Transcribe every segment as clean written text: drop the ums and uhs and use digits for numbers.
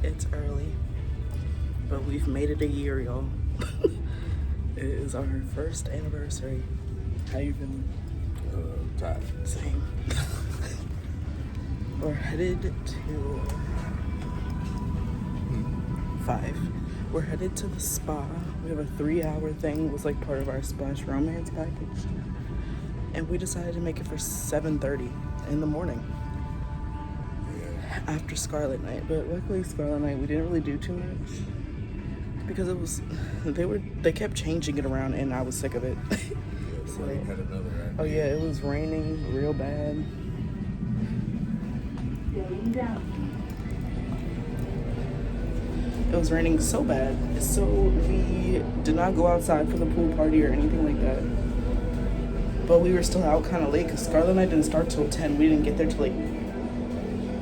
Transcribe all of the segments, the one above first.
It's early, but we've made it a year, y'all. It is our first anniversary. How you feeling? Tired. Same. We're headed to 5. We're headed to the spa. We have a 3-hour thing. It was like part of our Splash Romance package. And we decided to make it for 7:30 in the morning. Yeah. After Scarlet Night. But luckily Scarlet Night we didn't really do too much. Because it was they kept changing it around and I was sick of it. So we had another idea. Oh yeah, it was raining real bad. It was raining so bad, so we did not go outside for the pool party or anything like that. But we were still out kind of late because Scarlet Night didn't start till 10. We didn't get there till like...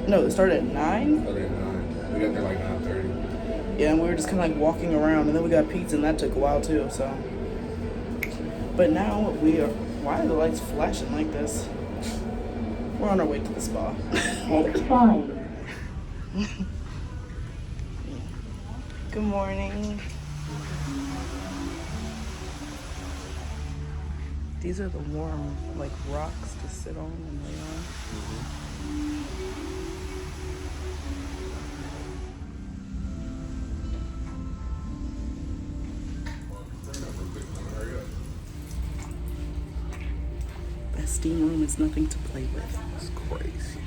No, it started at 9? Started at 9. We got there like 9:30. Yeah, and we were just kind of like walking around, and then we got pizza, and that took a while too, so... But now we are... Why are the lights flashing like this? We're on our way to the spa. Take 5. Good morning. These are the warm, like, rocks to sit on and lay on. That steam room is nothing to play with. It's crazy.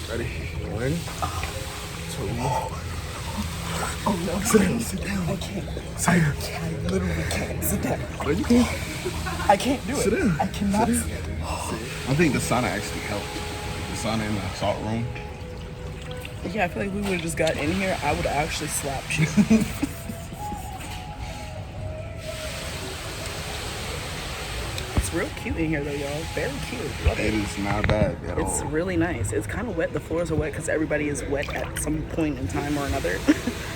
Ready? 1, 2. Oh no. Sit down. Sit down. I can't. Sit down. I literally can't. Sit down. No, you can't. I can't do it. Sit down. I cannot. Sit down. I think the sauna actually helped. The sauna in the salt room. Yeah, I feel like we would have just got in here, I would have actually slapped you. It's real cute in here though, y'all. Very cute. Love It it. is not bad at all. It's really nice. It's kind of wet. The floors are wet because everybody is wet at some point in time or another.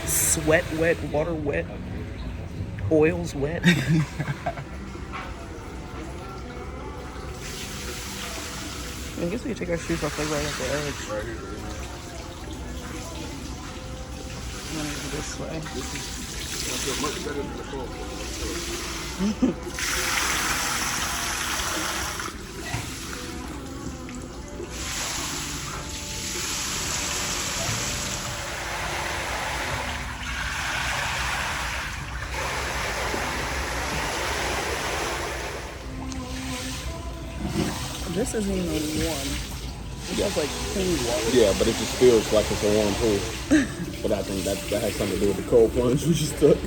Sweat wet, water wet, oils wet. I guess we could take our shoes off like right at the edge. Right here. I'm gonna go this way. I feel much better than the cold. This isn't even warm. It feels like cool water. Yeah, but it just feels like it's a warm pool. But I think that has something to do with the cold plunge we just took.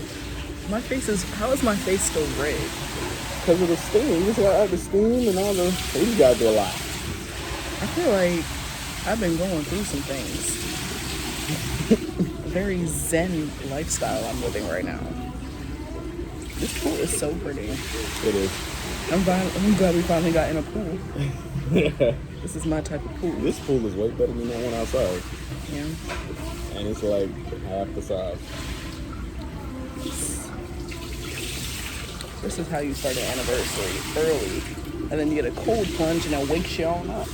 My face is, how is my face still red? Because of the steam. You just got out the steam and all the... We just got to do a lot. I feel like I've been going through some things. A very zen lifestyle I'm living right now. This pool is so pretty. It is. I'm glad we finally got in a pool. This is my type of pool. This pool is way better than that one outside. Yeah. And it's like half the size. This is how you start an anniversary, early. And then you get a cold plunge and it wakes you all up.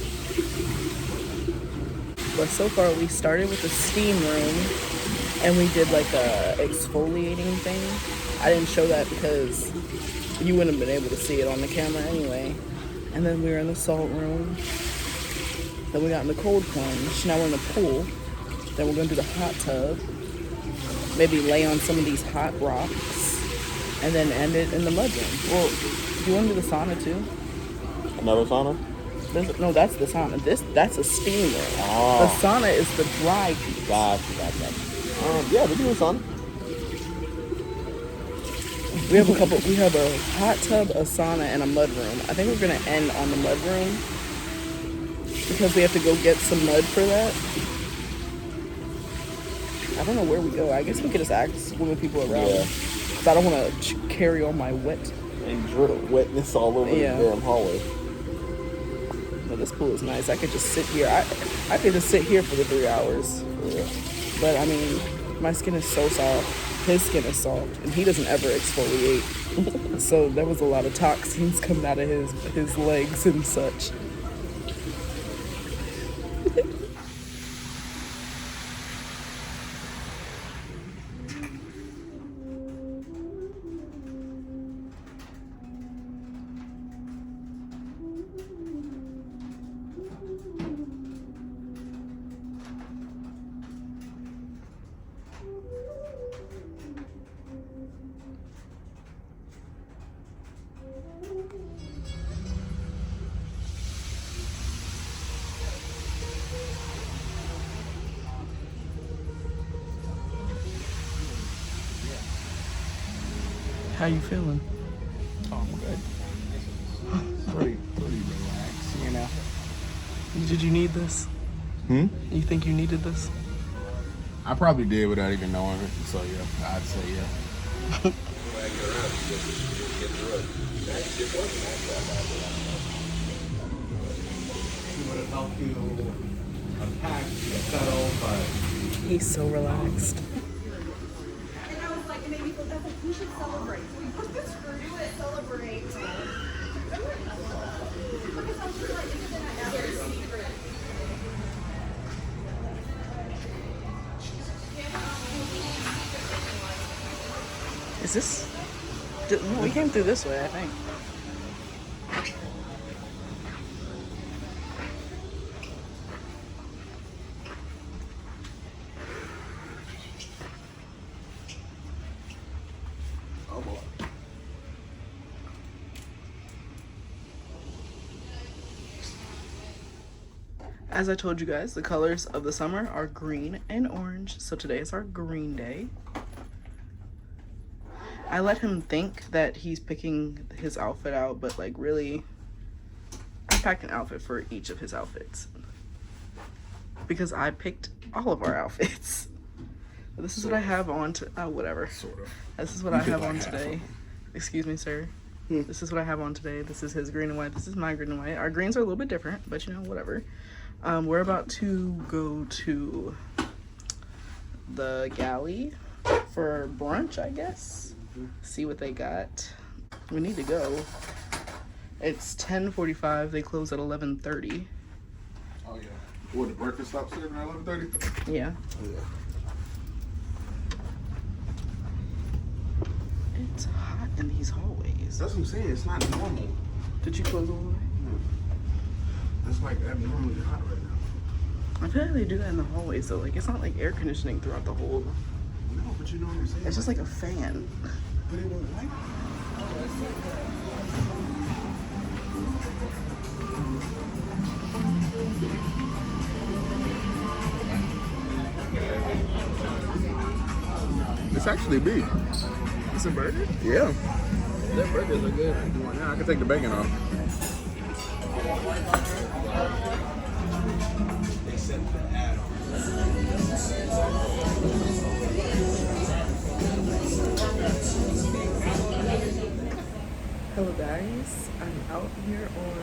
But so far we started with the steam room and we did like a exfoliating thing. I didn't show that because you wouldn't have been able to see it on the camera anyway. And then we were in the salt room. Then we got in the cold plunge. Now we're in the pool. Then we're gonna do the hot tub. Maybe lay on some of these hot rocks. And then end it in the mud room. Well, do you want to do the sauna too? Another sauna? No, that's the sauna. That's a steam room. Oh. The sauna is the dry piece. Gotcha. Yeah, we're doing sauna. We have a hot tub, a sauna, and a mud room. I think we're gonna end on the mud room because we have to go get some mud for that. I don't know where we go. I guess we could just ask when the people around. Yeah. Cause I don't want to carry all my wet. And drip wetness all over the damn hallway. But this pool is nice. I could just sit here. I could just sit here for the 3 hours. Yeah. But I mean, my skin is so soft. His skin is soft, and he doesn't ever exfoliate. So there was a lot of toxins coming out of his legs and such. How you feeling? Oh, I'm good. Pretty relaxed, you know. Did you need this? Hmm? You think you needed this? I probably did without even knowing it, so yeah, I'd say yeah. It would have helped you unpack, settle, but He's so relaxed. And I was like, it made me feel that's like, we should celebrate. So we put this screw to it, celebrate. Is this? No, we came through this way, I think. Oh boy. As I told you guys, the colors of the summer are green and orange. So today is our green day. I let him think that he's picking his outfit out, but like really, I packed an outfit for each of his outfits. Because I picked all of our outfits. But this is what I have on to, whatever. Sort of. This is what I have on today. Excuse me, sir. This is what I have on today. This is his green and white. This is my green and white. Our greens are a little bit different, but you know, whatever. We're about to go to the galley for brunch, I guess. See what they got. We need to go. It's 10:45. They close at 11:30. Oh yeah. What, the breakfast stop serving at 11:30? Yeah. Yeah. It's hot in these hallways. That's what I'm saying. It's not normal. Did you close all the way? That's like abnormally hot right now. I feel like they do that in the hallways though. Like it's not like air conditioning throughout the whole. No, but you know what I'm saying. It's just like a fan. But it won't like it. It's actually beef. It's a burger? Yeah. Their burgers are good. Yeah, I can take the bacon off. Hello guys, I'm out here on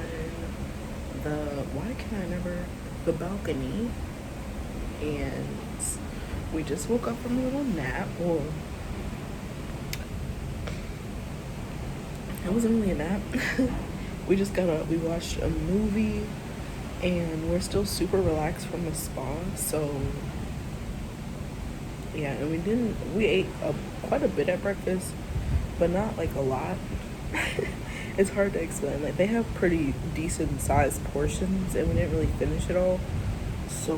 the balcony, and we just woke up from a little nap. Well, it wasn't really a nap. We watched a movie, and we're still super relaxed from the spa, so yeah. And we ate quite a bit at breakfast, but not like a lot. It's hard to explain. Like, they have pretty decent sized portions, and we didn't really finish it all. So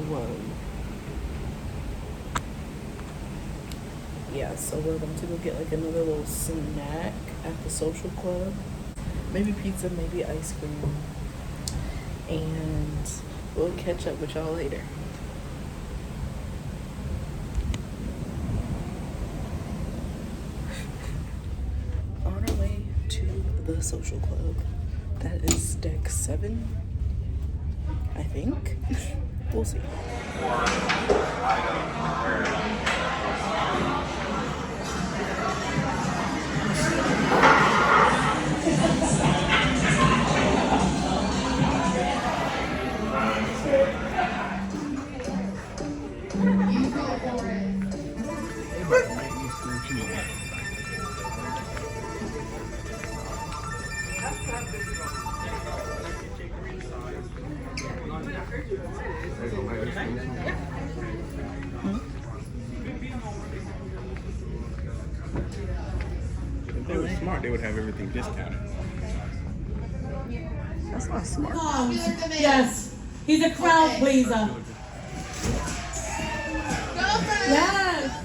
yeah, so we're going to go get like another little snack at the social club. Maybe pizza, maybe ice cream. And we'll catch up with y'all later. On our way to the social club. That is deck 7, I think. We'll see. If they were smart, they would have everything discounted. That's not smart. Yes, he's a crowd pleaser. Yes.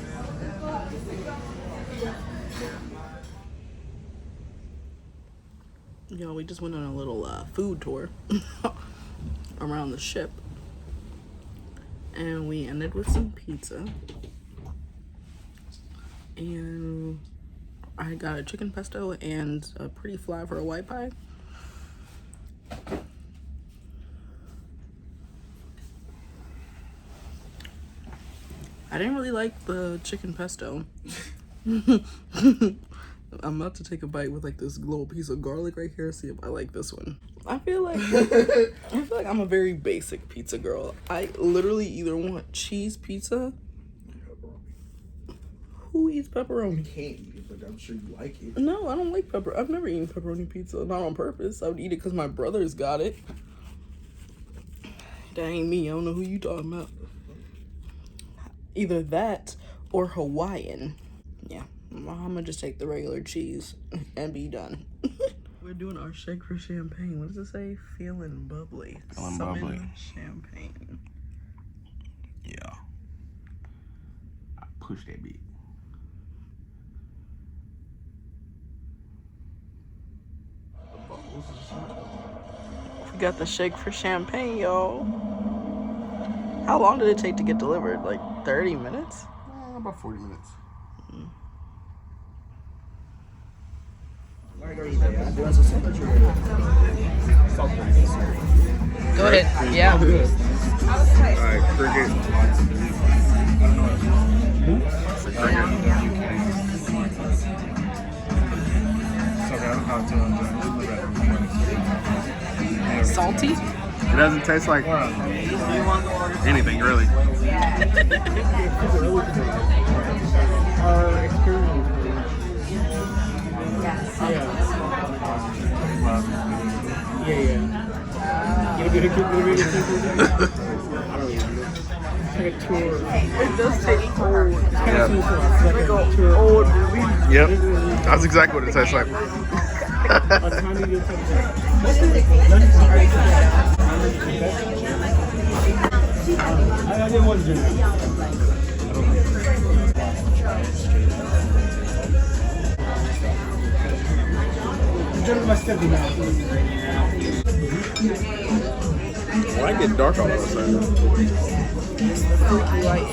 Yo, we just went on a little food tour around the ship. And we ended with some pizza. And I got a chicken pesto and a pretty fly for a white pie. I didn't really like the chicken pesto. I'm about to take a bite with like this little piece of garlic right here. See if I like this one. I feel like I'm a very basic pizza girl. I literally either want cheese pizza. Who eats pepperoni? Can't eat it, but I'm sure you like it. No, I don't like pepper. I've never eaten pepperoni pizza, not on purpose. I would eat it because my brothers got it. That ain't me. I don't know who you talking about. Either that or Hawaiian. Yeah, I'm gonna just take the regular cheese and be done. We're doing our shake for champagne. What does it say? Feeling bubbly. Feeling Summon bubbly. champagne. Yeah. I push that bit. We got the shake for champagne, y'all. How long did it take to get delivered? Like 30 minutes? About 40 minutes. Go ahead. Yeah. Alright, cricket. Salty? It doesn't taste like anything, really. It does taste old. Yep. That's exactly what it tastes like. I didn't want to do Why get dark all of a sudden? Light.